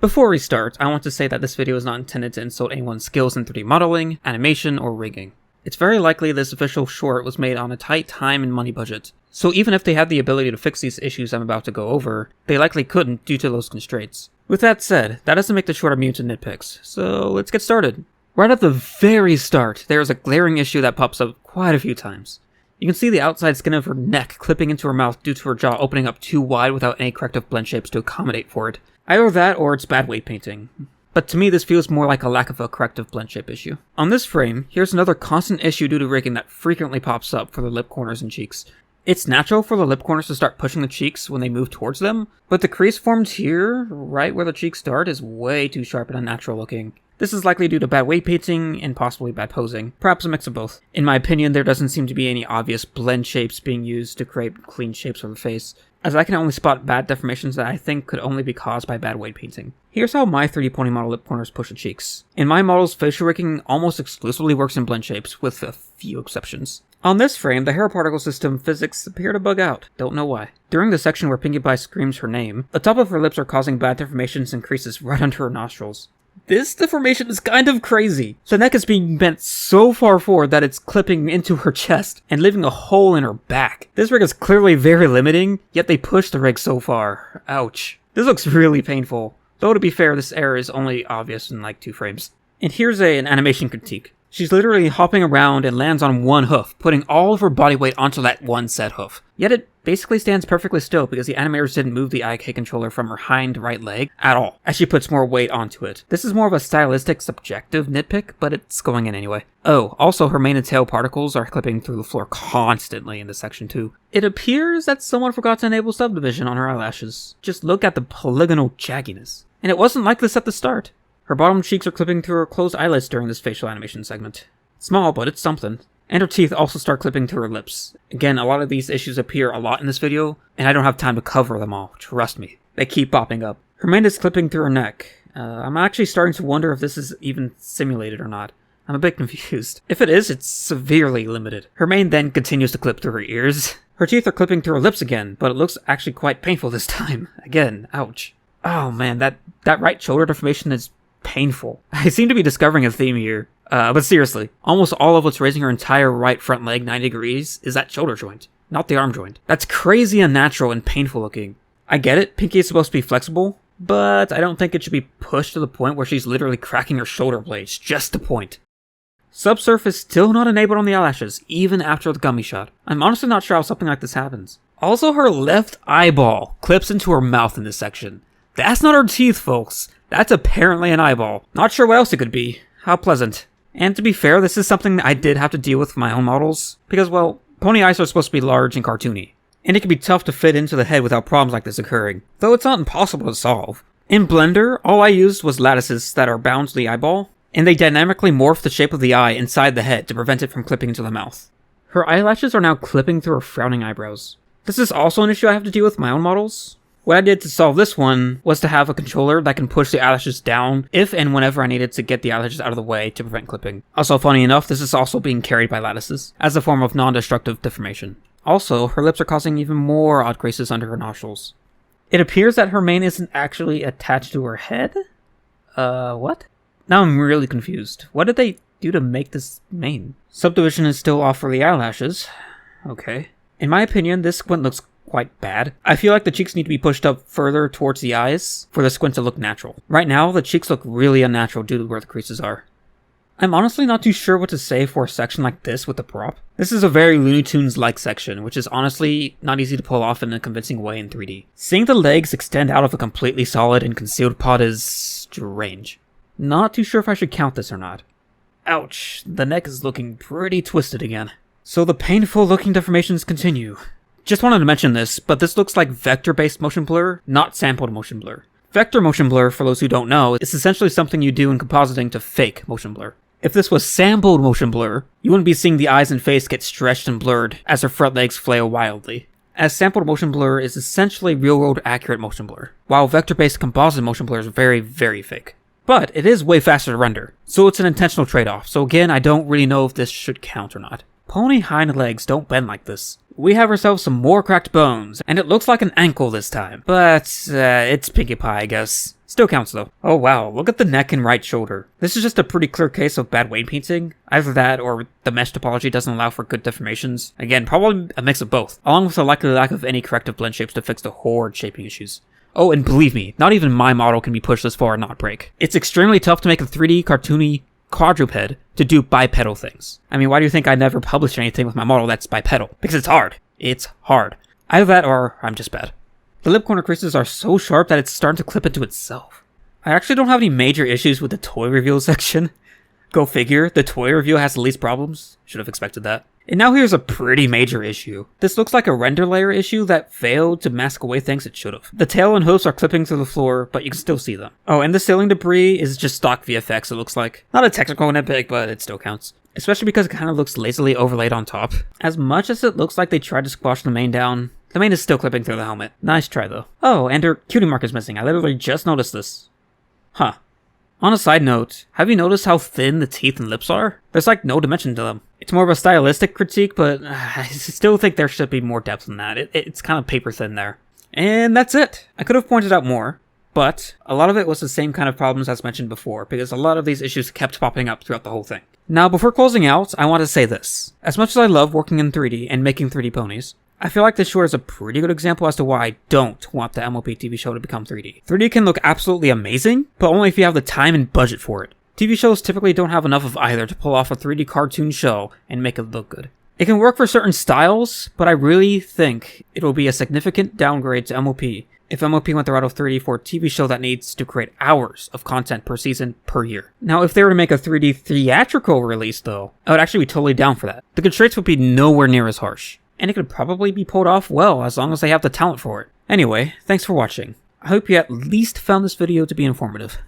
Before we start, I want to say that this video is not intended to insult anyone's skills in 3D modeling, animation, or rigging. It's very likely this official short was made on a tight time and money budget, so even if they had the ability to fix these issues I'm about to go over, they likely couldn't due to those constraints. With that said, that doesn't make the short immune to nitpicks, so let's get started. Right at the very start, there is a glaring issue that pops up quite a few times. You can see the outside skin of her neck clipping into her mouth due to her jaw opening up too wide without any corrective blend shapes to accommodate for it. Either that or it's bad weight painting. But to me this feels more like a lack of a corrective blend shape issue. On this frame, here's another constant issue due to rigging that frequently pops up for the lip corners and cheeks. It's natural for the lip corners to start pushing the cheeks when they move towards them, but the crease formed here, right where the cheeks start, is way too sharp and unnatural looking. This is likely due to bad weight painting and possibly bad posing, perhaps a mix of both. In my opinion, there doesn't seem to be any obvious blend shapes being used to create clean shapes for the face, as I can only spot bad deformations that I think could only be caused by bad weight painting. Here's how my 3D pony model lip corners push the cheeks. In my models, facial rigging almost exclusively works in blend shapes, with a few exceptions. On this frame, the hair particle system physics appear to bug out, don't know why. During the section where Pinkie Pie screams her name, the top of her lips are causing bad deformations and creases right under her nostrils. This deformation is kind of crazy. The neck is being bent so far forward that it's clipping into her chest and leaving a hole in her back. This rig is clearly very limiting, yet they push the rig so far. Ouch. This looks really painful. Though to be fair, this error is only obvious in like 2 frames. And here's an animation critique. She's literally hopping around and lands on one hoof, putting all of her body weight onto that one set hoof. Yet it basically stands perfectly still because the animators didn't move the IK controller from her hind right leg at all, as she puts more weight onto it. This is more of a stylistic, subjective nitpick, but it's going in anyway. Oh, also her mane and tail particles are clipping through the floor constantly in this section too. It appears that someone forgot to enable subdivision on her eyelashes. Just look at the polygonal jagginess. And it wasn't like this at the start. Her bottom cheeks are clipping through her closed eyelids during this facial animation segment. Small, but it's something. And her teeth also start clipping through her lips. Again, a lot of these issues appear a lot in this video, and I don't have time to cover them all, trust me. They keep popping up. Her mane is clipping through her neck. I'm actually starting to wonder if this is even simulated or not. I'm a bit confused. If it is, it's severely limited. Her mane then continues to clip through her ears. Her teeth are clipping through her lips again, but it looks actually quite painful this time. Again, ouch. Oh man, that right shoulder deformation is painful. I seem to be discovering a theme here. But seriously, almost all of what's raising her entire right front leg 90 degrees is that shoulder joint, not the arm joint. That's crazy unnatural and painful looking. I get it, Pinkie is supposed to be flexible, but I don't think it should be pushed to the point where she's literally cracking her shoulder blades, just the point. Subsurf is still not enabled on the eyelashes, even after the gummy shot. I'm honestly not sure how something like this happens. Also, her left eyeball clips into her mouth in this section. That's not her teeth, folks. That's apparently an eyeball. Not sure what else it could be. How pleasant. And to be fair, this is something I did have to deal with my own models, because, well, pony eyes are supposed to be large and cartoony, and it can be tough to fit into the head without problems like this occurring, though it's not impossible to solve. In Blender, all I used was lattices that are bound to the eyeball, and they dynamically morph the shape of the eye inside the head to prevent it from clipping into the mouth. Her eyelashes are now clipping through her frowning eyebrows. This is also an issue I have to deal with my own models. What I did to solve this one was to have a controller that can push the eyelashes down if and whenever I needed to get the eyelashes out of the way to prevent clipping. Also, funny enough, this is also being carried by lattices, as a form of non-destructive deformation. Also, her lips are causing even more odd creases under her nostrils. It appears that her mane isn't actually attached to her head? What? Now I'm really confused. What did they do to make this mane? Subdivision is still off for the eyelashes. Okay. In my opinion, this squint looks quite bad. I feel like the cheeks need to be pushed up further towards the eyes for the squint to look natural. Right now, the cheeks look really unnatural due to where the creases are. I'm honestly not too sure what to say for a section like this with the prop. This is a very Looney Tunes-like section, which is honestly not easy to pull off in a convincing way in 3D. Seeing the legs extend out of a completely solid and concealed pod is strange. Not too sure if I should count this or not. Ouch, the neck is looking pretty twisted again. So the painful looking deformations continue. Just wanted to mention this, but this looks like vector-based motion blur, not sampled motion blur. Vector motion blur, for those who don't know, is essentially something you do in compositing to fake motion blur. If this was sampled motion blur, you wouldn't be seeing the eyes and face get stretched and blurred as her front legs flail wildly. As sampled motion blur is essentially real-world accurate motion blur, while vector-based composite motion blur is very, very fake. But it is way faster to render, so it's an intentional trade-off, so again, I don't really know if this should count or not. Pony hind legs don't bend like this. We have ourselves some more cracked bones, and it looks like an ankle this time. But, it's Pinkie Pie, I guess. Still counts though. Oh wow, look at the neck and right shoulder. This is just a pretty clear case of bad weight painting. Either that or the mesh topology doesn't allow for good deformations. Again, probably a mix of both, along with the likely lack of any corrective blend shapes to fix the horde shaping issues. Oh, and believe me, not even my model can be pushed this far and not break. It's extremely tough to make a 3D cartoony quadruped to do bipedal things. I mean, why do you think I never published anything with my model that's bipedal? Because it's hard. It's hard. Either that or I'm just bad. The lip corner creases are so sharp that it's starting to clip into itself. I actually don't have any major issues with the toy reveal section. Go figure, the toy reveal has the least problems. Should have expected that. And now here's a pretty major issue. This looks like a render layer issue that failed to mask away things it should have. The tail and hooves are clipping through the floor, but you can still see them. Oh, and the ceiling debris is just stock VFX, it looks like. Not a technical nitpick, but it still counts. Especially because it kind of looks lazily overlaid on top. As much as it looks like they tried to squash the main down, the main is still clipping through the helmet. Nice try though. Oh, and her cutie mark is missing. I literally just noticed this. Huh. On a side note, have you noticed how thin the teeth and lips are? There's like no dimension to them. It's more of a stylistic critique, but I still think there should be more depth than that. It's kind of paper thin there. And that's it. I could have pointed out more, but a lot of it was the same kind of problems as mentioned before, because a lot of these issues kept popping up throughout the whole thing. Now, before closing out, I want to say this. As much as I love working in 3D and making 3D ponies, I feel like this short is a pretty good example as to why I don't want the MLP TV show to become 3D. 3D can look absolutely amazing, but only if you have the time and budget for it. TV shows typically don't have enough of either to pull off a 3D cartoon show and make it look good. It can work for certain styles, but I really think it will be a significant downgrade to MLP if MLP went the route of 3D for a TV show that needs to create hours of content per season per year. Now, if they were to make a 3D theatrical release though, I would actually be totally down for that. The constraints would be nowhere near as harsh, and it could probably be pulled off well as long as they have the talent for it. Anyway, thanks for watching. I hope you at least found this video to be informative.